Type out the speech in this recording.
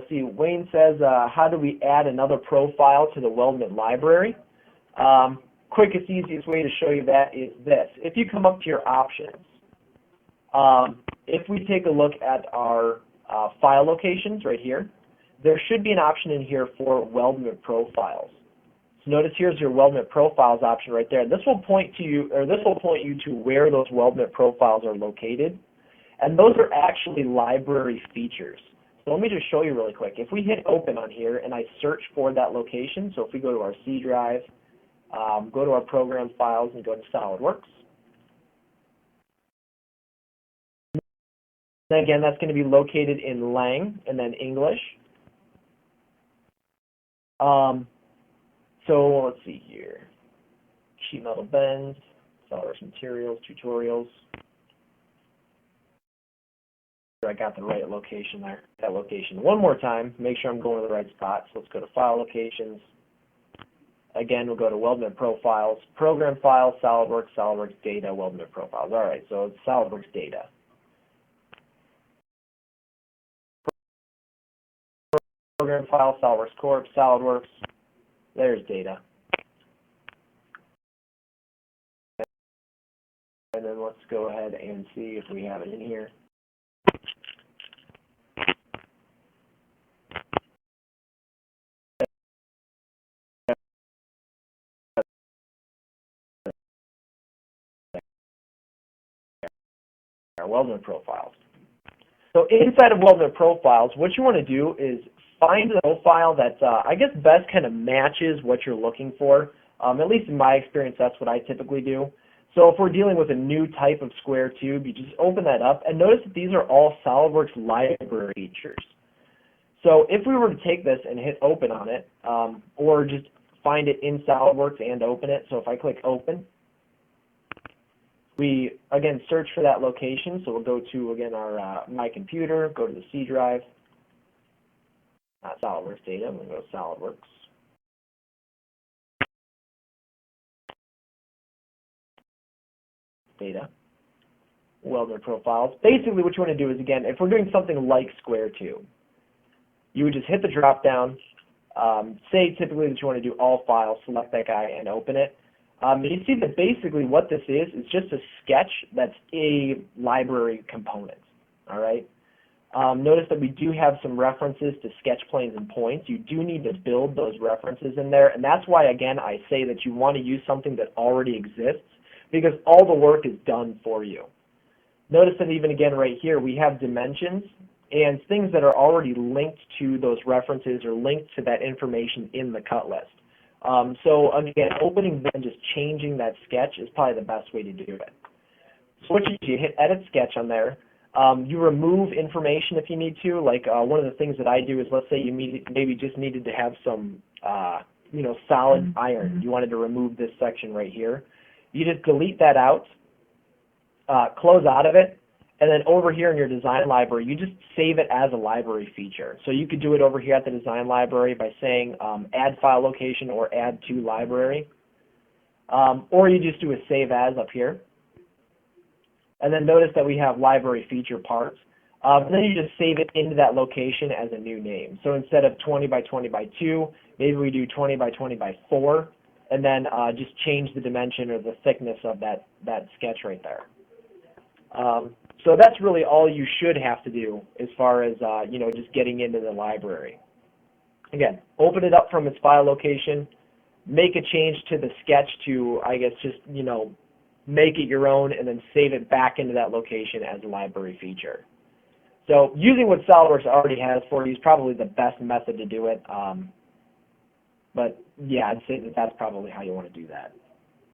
see, Wayne says, how do we add another profile to the Weldment library? Quickest, easiest way to show you that is this. If you come up to your options, if we take a look at our file locations right here, there should be an option in here for Weldment profiles. So notice here's your Weldment profiles option right there. This will point to you, or this will point you to where those Weldment profiles are located, and those are actually library features. So let me just show you really quick. If we hit open on here and I search for that location, so if we go to our C drive, go to our program files and go to SolidWorks. Then again, that's going to be located in Lang and then English. So let's see here. Sheet metal bends, SolidWorks materials, tutorials. I got the right location there, that location. One more time, make sure I'm going to the right spot. So let's go to File Locations. Again, we'll go to Weldment Profiles, Program Files, SolidWorks, SolidWorks Data, Weldment Profiles. All right, so it's SolidWorks Data. Program File, SolidWorks Corp, SolidWorks. There's Data. And then let's go ahead and see if we have it in here. Our Weldment Profiles. So inside of Weldment Profiles, what you want to do is find a profile that I guess best kind of matches what you're looking for. At least in my experience, that's what I typically do. So if we're dealing with a new type of square tube, you just open that up and notice that these are all SolidWorks library features. So if we were to take this and hit open on it, or just find it in SolidWorks and open it, so if I click open, we again search for that location. So we'll go to again our my computer, go to the C drive, not SolidWorks Data, I'm going to go to SolidWorks. Data, Weldment Profiles. Basically what you want to do is, again, if we're doing something like square tube, you would just hit the drop down, say typically that you want to do all files, select that guy and open it. And you see that basically what this is just a sketch that's a library component, all right? Notice that we do have some references to sketch planes and points. You do need to build those references in there, and that's why, again, I say that you want to use something that already exists, because all the work is done for you. Notice that even again right here, we have dimensions and things that are already linked to those references or linked to that information in the cut list. So again, opening then just changing that sketch is probably the best way to do it. So what you hit Edit Sketch on there. You remove information if you need to. Like one of the things that I do is, let's say you maybe just needed to have some solid iron. You wanted to remove this section right here. You just delete that out, close out of it, and then over here in your design library, you just save it as a library feature. So you could do it over here at the design library by saying add file location or add to library. Or you just do a save as up here. And then notice that we have library feature parts. And then you just save it into that location as a new name. So instead of 20 by 20 by 2, maybe we do 20 by 20 by 4. And then just change the dimension or the thickness of that sketch right there. So that's really all you should have to do as far as just getting into the library. Again, open it up from its file location, make a change to the sketch to, I guess, just make it your own, and then save it back into that location as a library feature. So using what SolidWorks already has for you is probably the best method to do it. But yeah, I'd say that that's probably how you want to do that.